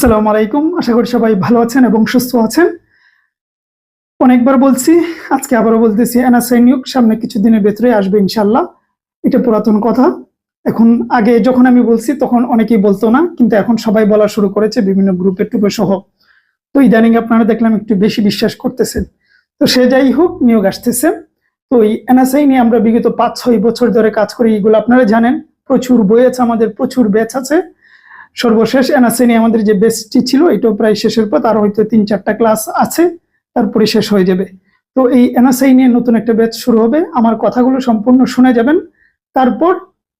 আসসালামু আলাইকুম। আশা করি সবাই ভালো আছেন এবং সুস্থ আছেন। অনেকবার বলছি, আজকে আবারও বলতেছি, এনএসআই নিয়োগ সামনে কিছুদিনের ভেতরে আসবে ইনশাল্লাহ। এটা পুরাতন কথা। এখন আগে যখন আমি বলছি তখন অনেকেই বলতো না, কিন্তু এখন সবাই বলা শুরু করেছে, বিভিন্ন গ্রুপে টুপে সহ। তো ইদানিং আপনারা দেখলাম একটু বেশি বিশ্বাস করতেছেন। তো সে যাই হোক, নিয়োগ আসতেছে। তো এই এনএসআই নিয়ে আমরা বিগত 5-6 বছর ধরে কাজ করি, এগুলো আপনারা জানেন। প্রচুর বই আছে, আমাদের প্রচুর ব্যাচ আছে। সর্বশেষ এনএসআই নিয়ে আমাদের যে বেসটি ছিল এটাও প্রায় শেষের পথ, আর হয়তো 3-4টা ক্লাস আছে, তারপরে শেষ হয়ে যাবে। তো এই এনএসআই নিয়ে নতুন একটা ব্যাচ শুরু হবে। আমার কথাগুলো সম্পূর্ণ শুনে যাবেন, তারপর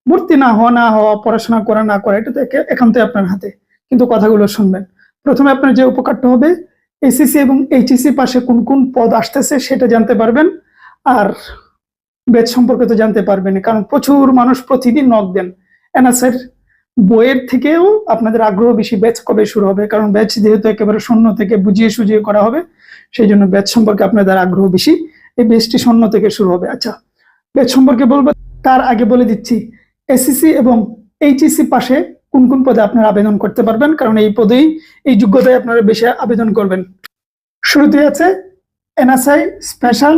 ভর্তি না হওয়া, পড়াশোনা করা না করা, এটা তো একান্তই আপনার হাতে, কিন্তু কথাগুলো শুনবেন। প্রথমে আপনার যে উপকারটা হবে, এসএসসি এবং এইচএসসি পাশে কোন কোন পদ আসতেছে সেটা জানতে পারবেন, আর ব্যাচ সম্পর্কে তো জানতে পারবেন, কারণ প্রচুর মানুষ প্রতিদিন নক দেন। এনএসআই বইয়ের থেকেও আপনাদের আগ্রহ বেশি ব্যাচ কবে শুরু হবে, কারণ ব্যাচ যেহেতু একেবারে শূন্য থেকে বুঝিয়ে সুঝিয়ে করা হবে, সেই জন্য ব্যাচ সম্পর্কে আপনাদের আগ্রহ বেশি। এই ব্যাচটি শূন্য থেকে শুরু হবে। আচ্ছা, ব্যাচ সম্পর্কে বলবো, তার আগে বলে দিচ্ছি এসএসসি এবং এইচএসসি পাশে কোন কোন পদে আপনারা আবেদন করতে পারবেন, কারণ এই পদেই, এই যোগ্যতায় আপনারা বেশি আবেদন করবেন। শুরুতে আছে এনএসআই স্পেশাল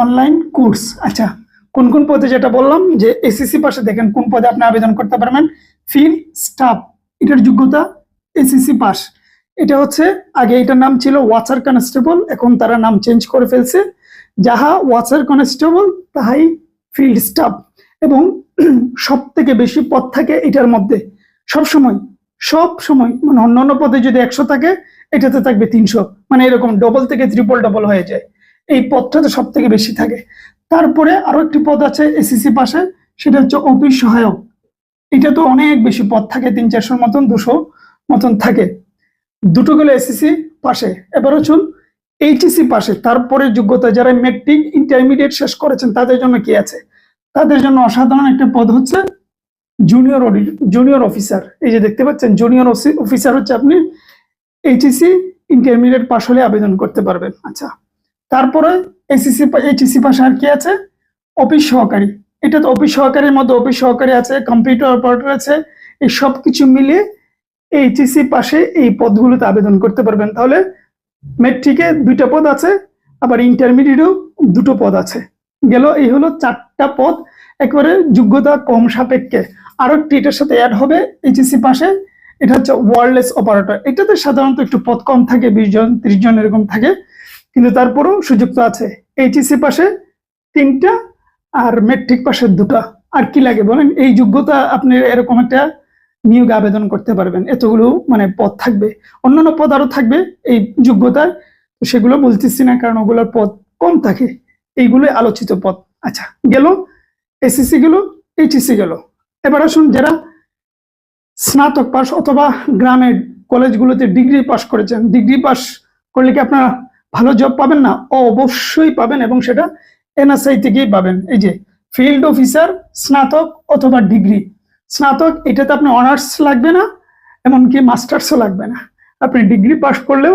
অনলাইন কোর্স। আচ্ছা, কোন কোন পদে, যেটা বললাম যে এসএসসি পাশে দেখেন কোন পদে আপনি আবেদন করতে পারবেন। ফিল্ড স্টাফ, এটার যোগ্যতা এসএসসি পাস। এটা হচ্ছে, আগে এটার নাম ছিল ওয়াচার কনস্টেবল, এখন তারা নাম চেঞ্জ করে ফেলছে। যাহা ওয়াচার কনস্টেবল তাহাই ফিল্ড স্টাফ। এবং সব থেকে বেশি পদ থাকে এটার মধ্যে, সব সময় মানে অন্যান্য পদে যদি 100 থাকে, এটাতে থাকবে 300, মানে এরকম ডবল থেকে ট্রিপল ডবল হয়ে যায়। এই পদটাতে সব থেকে বেশি থাকে। তারপরে আরো একটি পদ আছে এসএসসি পাশে, সেটা হচ্ছে অফিস সহায়ক। এটা তো অনেক বেশি পদ থাকে, 300-400 মতন, 200 মতন থাকে। দুটো গেলে এসএসসি পাশে। এবার হচ্ছেন এইচএসসি পাশে। তারপরে যোগ্যতা, যারা মেট্রিক ইন্টারমিডিয়েট শেষ করেছেন তাদের জন্য কি আছে, তাদের জন্য অসাধারণ একটা পদ হচ্ছে জুনিয়র অফিসার। এই যে দেখতে পাচ্ছেন, জুনিয়র অফিসার হচ্ছে আপনি এইচএসসি ইন্টারমিডিয়েট পাশ হলে আবেদন করতে পারবেন। আচ্ছা, তারপরে এইচএসসি পাশে আর কি আছে, অফিস সহকারী। এটা তো অফিস সহকারীর মধ্যে অফিস সহকারী আছে, কম্পিউটার অপারেটর আছে, এই সব কিছু মিলিয়ে এইচএসসি পাশে এই পদগুলোতে আবেদন করতে পারবেন। তাহলে মেট্রিকে 2টা পদ আছে, আবার ইন্টারমিডিয়েটেও 2টো পদ আছে। গেল, এই হলো 4টা পদ, একেবারে যোগ্যতা কম সাপেক্ষে। আরো একটি এটার সাথে অ্যাড হবে এইচএসসি পাশে, এটা হচ্ছে ওয়্যারলেস অপারেটর। এটাতে সাধারণত একটু পদ কম থাকে, 20 জন 30 জন এরকম থাকে, কিন্তু তারপরেও সুযোগ তো আছে। এইচএসসি পাশে 3টা, আর মেট্রিক পাশে 2টা। আর কি লাগে বলেন, এই যোগ্যতা আপনি এরকম একটা নিয়োগ আবেদন করতে পারবেন। এতগুলো মানে পদ থাকবে, অন্যান্য পদ আরো থাকবে এই যোগ্যতায়, তো সেগুলো বলতেছি না, কারণ ওগুলোর পদ কম থাকে, এইগুলোই আলোচিত পদ। আচ্ছা, গেল এসএসসি, গেল এইচএসসি গেল। এবার আসুন, যারা স্নাতক পাস অথবা গ্রামের কলেজগুলোতে ডিগ্রি পাস করেছেন, ডিগ্রি পাস করলে কি আপনারা ভালো জব পাবেন না? অবশ্যই পাবেন, এবং সেটা এনএসআই থেকেই পাবেন। এই যে ফিল্ড অফিসার, স্নাতক অথবা ডিগ্রি। স্নাতক, এটাতে আপনি অনার্স লাগবে না, এমনকি মাস্টার্সও লাগবে না। আপনি ডিগ্রি পাস করলেও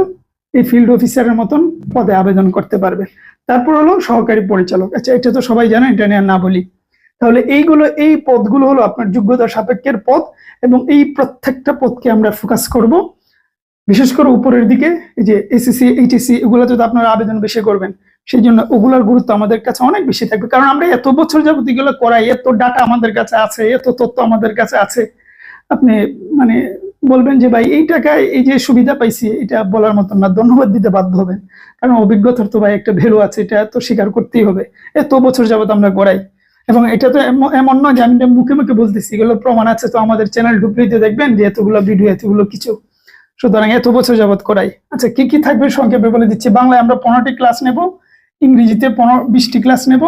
এই ফিল্ড অফিসারের মতন পদে আবেদন করতে পারবেন। তারপর হলো সহকারী পরিচালক। আচ্ছা, এটা তো সবাই জানেন, এটা নিয়ে না বলি। তাহলে এই পদগুলো হলো আপনার যোগ্যতা সাপেক্ষের পদ, এবং এই প্রত্যেকটা পদকে আমরা ফোকাস করব, বিশেষ করে উপরের দিকে। এই যে এসএসসি এইচএসসি, এগুলোতে তো আপনারা আবেদন বেশি করবেন, সেই জন্য ওগুলোর গুরুত্ব আমাদের কাছে অনেক বেশি থাকবে, কারণ আমরা এত বছর যাবত এগুলো করাই, এত ডাটা আমাদের কাছে আছে, এত তথ্য আমাদের কাছে আছে। আপনি মানে বলবেন যে ভাই এই টাকায় এই যে সুবিধা পাইছি, এটা বলার মতন না, ধন্যবাদ দিতে বাধ্য হবেন, কারণ অভিজ্ঞতার তো ভাই একটা ভ্যালু আছে, এটা তো স্বীকার করতেই হবে। এত বছর যাবত আমরা করাই, এবং এটা তো এমন নয় যে আমি মুখে মুখে বলতেছি, এগুলো প্রমাণ আছে। তো আমাদের চ্যানেল ঢুকলেই দেখবেন যে এতগুলো ভিডিও, এতগুলো কিছু, সুতরাং এত বছর যাবত করাই। আচ্ছা, কি কি থাকবে সংক্ষেপে বলে দিচ্ছি। বাংলায় আমরা 15টি ক্লাস নেব, ইংরেজিতে 20টি ক্লাস নেব,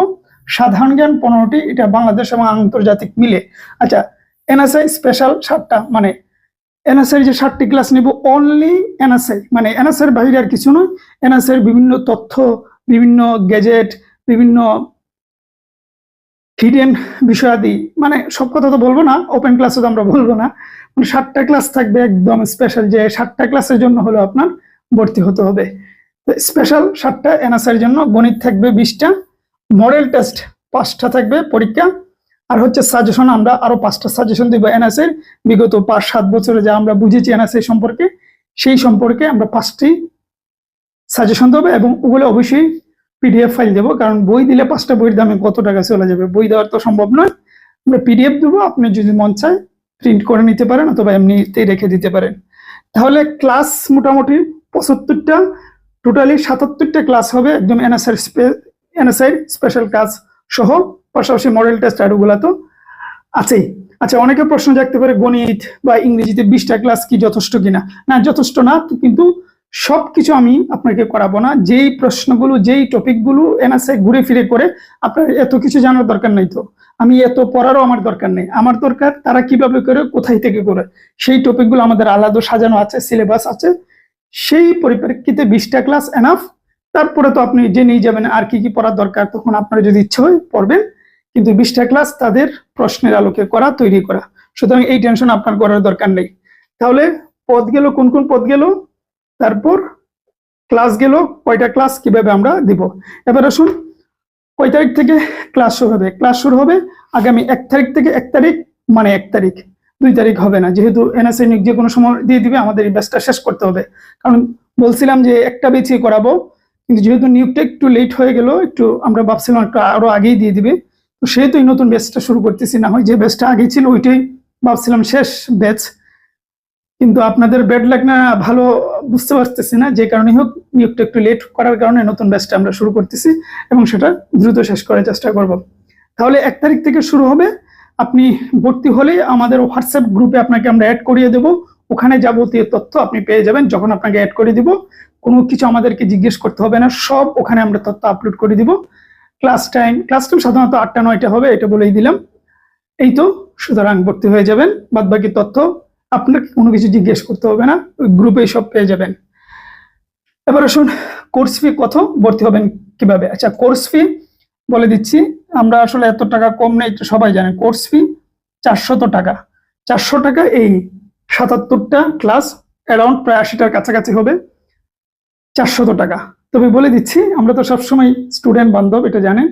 সাধারণ জ্ঞান 15টি, এটা বাংলাদেশ এবং আন্তর্জাতিক মিলে। আচ্ছা, এনএসআই স্পেশাল 7টা, মানে এনএসআই যে 7টি ক্লাস নেব, অনলি এনএসআই, মানে এনএসআই বাইরে আর কিছু নয়। এনএসআই বিভিন্ন তথ্য, বিভিন্ন গ্যাজেট, বিভিন্ন হিডেন বিষয়াদি, মানে সব কথা তো বলবো না, ওপেন ক্লাসে তো আমরা বলবো না। 7টা ক্লাস থাকবে একদম স্পেশাল, যে 7টা ক্লাসের জন্য হলো আপনার ভর্তি হতে হবে। স্পেশাল 7টা এনএসআই এর জন্য। গণিত থাকবে 20টা, মডেল টেস্ট 5টা থাকবে পরীক্ষা, আর হচ্ছে সাজেশন, আমরা আরো 5টা সাজেশন দিব এনএসআই বিগত 5-7 বছরে যা আমরা বুঝেছি এনএসআই সম্পর্কে, সেই সম্পর্কে আমরা 5টি সাজেশন দেবো, এবং ওগুলো অবশ্যই পিডিএফ ফাইল দেবো, কারণ বই দিলে 5টা বইয়ের দামে কত টাকা চলে যাবে, বই দেওয়ার তো সম্ভব নয়। আমরা পিডিএফ দেবো, আপনি যদি মন চায় প্রিন্ট করে নিতে পারেন অথবা এমনিতেই রেখে দিতে পারেন। তাহলে ক্লাস মোটামুটি 75টা, টোটালি 77টা ক্লাস হবে, একদম এনএসআই স্পেশাল ক্লাস সহ, পাশাপাশি মডেল টেস্ট আর ওগুলা তো আছেই। আচ্ছা, অনেকে প্রশ্ন জাগতে পারে গণিত বা ইংরেজিতে 20টা ক্লাস কি যথেষ্ট কিনা। না, যথেষ্ট না, কিন্তু সবকিছু আমি আপনাকে করাবো না। যেই প্রশ্নগুলো, যেই টপিকগুলো এনএসআই ঘুরে ফিরে করে, আপনার এত কিছু জানার দরকার নেই। তো আমি এত পড়ারও আমার দরকার নেই, আমার দরকার তারা কিভাবে করে, কোথায় থেকে করে, সেই টপিকগুলো আমাদের আলাদা সাজানো আছে, সিলেবাস আছে। সেই পরিপ্রেক্ষিতে 20টা ক্লাস এনাফ। তারপরে তো আপনি জেনেই যাবেন আর কি কি পড়ার দরকার, তখন আপনার যদি ইচ্ছা হয় পড়বেন, কিন্তু 20টা ক্লাস তাদের প্রশ্নের আলোকে করা, তৈরি করা। সুতরাং এই টেনশন আপনার করার দরকার নেই। তাহলে পদ গেল, কোন কোন পদ গেল, তারপর ক্লাস গেল, কয়টা ক্লাস কিভাবে আমরা দিব। এবার আসুন, কয় তারিখ থেকে ক্লাস শুরু হবে? ক্লাস শুরু হবে আগামী 1 তারিখ থেকে। 1 তারিখ মানে 1 তারিখ, 2 তারিখ হবে না, যেহেতু এনএসআই নিয়োগ যে কোনো সময় দিয়ে দিবে, আমাদের এই ব্যাচটা শেষ করতে হবে। কারণ বলছিলাম যে একটা বেঁচে করাবো, কিন্তু যেহেতু নিয়োগটা একটু লেট হয়ে গেল, একটু আমরা ভাবছিলাম একটু আরো আগেই দিয়ে দিবে, তো সেহেতু এই নতুন ব্যাচটা শুরু করতেছি। না হয় যে ব্যাচটা আগে ছিল ওইটাই ভাবছিলাম শেষ ব্যাচ, কিন্তু আপনাদের ব্যাড লাগ না ভালো বুঝতে পারতেছি না, যে কারণে হোক নিয়োগটা একটু লেট করার কারণে নতুন ব্যাচটা আমরা শুরু করতেছি, এবং সেটা দ্রুত শেষ করার চেষ্টা করব। তাহলে 1 তারিখ থেকে শুরু হবে। আপনি ভর্তি হলেই আমাদের হোয়াটসঅ্যাপ গ্রুপে আপনাকে আমরা অ্যাড করিয়ে দেবো, ওখানে যাবতীয় তথ্য আপনি পেয়ে যাবেন। যখন আপনাকে অ্যাড করে দিব, কোনো কিছু আমাদেরকে জিজ্ঞেস করতে হবে না, সব ওখানে আমরা তথ্য আপলোড করে দিব। ক্লাস টাইম সাধারণত 8টা 9টা হবে, এটা বলেই দিলাম। এই তো, সুতরাং ভর্তি হয়ে যাবেন, বাদ বাকি তথ্য আপনাকে কোনো কিছু জিজ্ঞেস করতে হবে না, ওই গ্রুপে সব পেয়ে যাবেন। এবার আসুন, কোর্স ফি কত, ভর্তি হবেন কিভাবে। আচ্ছা, কোর্স ফি বলে দিচ্ছি। আমরা আসলে এত টাকা কম নেই, সবাই জানেন। কোর্স ফি 400 টাকা। 400 টাকা এই 77টা ক্লাস, অ্যারাউন্ড প্রায় 80টার কাছাকাছি হবে। 400 টাকা। তবে বলে দিচ্ছি, আমরা তো সবসময় স্টুডেন্ট বান্ধব, এটা জানেন।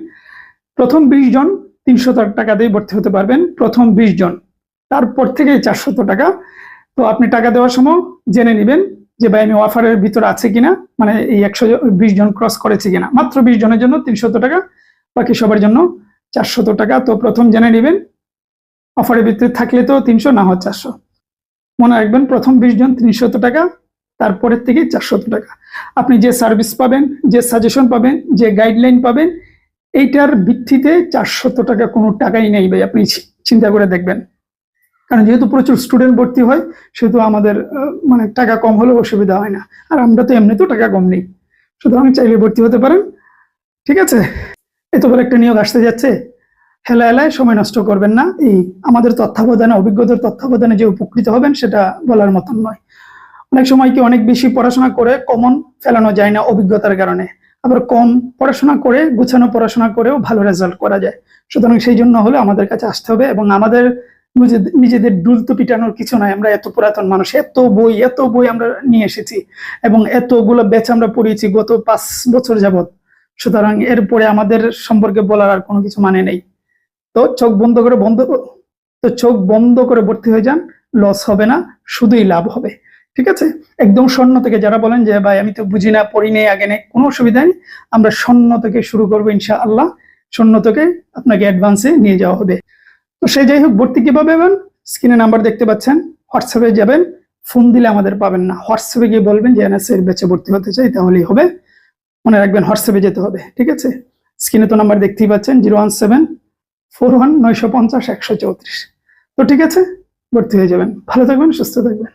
প্রথম 20 জন 300 টাকা দিয়ে ভর্তি হতে পারবেন, প্রথম 20 জন। তারপর থেকে 400 টাকা। তো আপনি টাকা দেওয়ার সময় জেনে নেবেন যে ভাই আমি অফারের ভিতরে আছে কিনা, মানে এই 120 জন ক্রস করেছে কিনা। মাত্র 20 জনের জন্য 300 টাকা, বাকি সবার জন্য 400 টাকা। তো প্রথম জেনে নেবেন, অফারের ভিতরে থাকলে তো 300, না হয় 400। মনে রাখবেন, প্রথম 20 জন 300 টাকা, তারপরের থেকে 400 টাকা। আপনি যে সার্ভিস পাবেন, যে সাজেশন পাবেন, যে গাইডলাইন পাবেন, এইটার ভিত্তিতে 400 টাকা কোনো টাকাই নেই ভাই, আপনি চিন্তা করে দেখবেন। কারণ যেহেতু প্রচুর স্টুডেন্ট ভর্তি হয়, সেহেতু আমাদের মানে টাকা কম হলেও অসুবিধা হয় না, আর আমরা তো এমনিতেও টাকা কম নেই, সুতরাং চাইলে ভর্তি হতে পারেন। ঠিক আছে, এত বলে একটা নিয়োগ আসতে যাচ্ছে, হেলায় সময় নষ্ট করবেন না। এই আমাদের তত্ত্বাবধানে, অভিজ্ঞতার তত্ত্বাবধানে যে উপকৃত হবেন, সেটা বলার মতন নয়। অনেক সময় কি অনেক বেশি পড়াশোনা করে কমন ফেলানো যায় না অভিজ্ঞতার কারণে, আবার কম পড়াশোনা করে, গুছানো পড়াশোনা করেও ভালো রেজাল্ট করা যায়। সুতরাং সেই জন্য হলে আমাদের কাছে আসতে হবে, এবং আমাদের নিজেদের ডুল তো পিটানোর কিছু নাই। আমরা এত পুরাতন মানুষ, এত বই আমরা নিয়ে এসেছি, এবং এতগুলো ব্যাচ আমরা পড়িয়েছি গত 5 বছর যাবত। সুতরাং এরপরে আমাদের সম্পর্কে বলার আর কোনো কিছু মানে নেই। তো চোখ বন্ধ করে ভর্তি হয়ে যান, লস হবে না, শুধুই লাভ হবে। ঠিক আছে, একদম শূন্য থেকে যারা বলেন যে ভাই আমি তো বুঝি না, পড়ি নেই, আগে নেই, কোনো অসুবিধা নেই। আমরা শূন্য থেকে শুরু করবো ইনশাআল্লাহ, শূন্য থেকে আপনাকে অ্যাডভান্সে নিয়ে যাওয়া হবে। তো সেই যাই হোক, ভর্তি কিভাবে পাবেন? স্ক্রিনে নাম্বার দেখতে পাচ্ছেন, হোয়াটসঅ্যাপে যাবেন, ফোন দিলে আমাদের পাবেন না, হোয়াটসঅ্যাপে গিয়ে বলবেন যে এনএসএর ব্যাচে ভর্তি হতে চাই, তাহলেই হবে। মনে রাখবেন, হোয়াটসঅ্যাপে যেতে হবে। ঠিক আছে, স্ক্রিনে তো নাম্বার দেখতেই পাচ্ছেন, 01741 950 134। তো ঠিক আছে, ভর্তি হয়ে যাবেন। ভালো থাকবেন, সুস্থ থাকবেন।